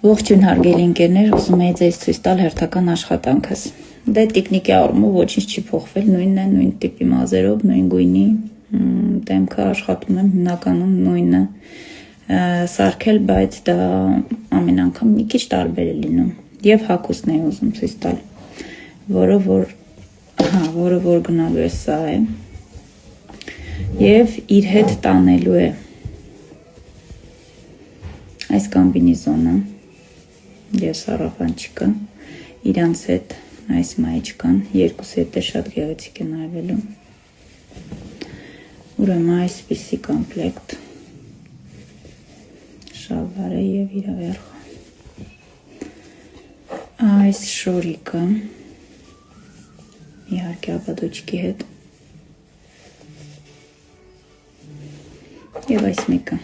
Ողջույն հարգելի ընկերներ, ուզում եի ձեզ ցույց տալ հերթական աշխատանքս։ Դե տիկնիկի առումով ոչինչ չի փոխվել, նույնն է, նույն տիպի մազերով, նույն գույնի, դեմքը աշխատում եմ հիմնականում նույնը սարքել, բայց դա ամեն անգամ մի քիչ տարբեր է լինում։ Եվ հագուստն էի ուզում ցույց տալ, որը որ գնալու է սա է։ Եվ իր հետ տանելու է այս կոմբինեզոնը և սարավանչիկը, իրանց հետ այս մայիչկան, երկուսի հետ է շատ գեղեցիկ է նայվելու։ Ուրեմն այսպիսի կոմպլեկտ շալվար է և իր վերխը։ Այս շորիկը իհարկե աբադոչկի հետ և այս մեկը։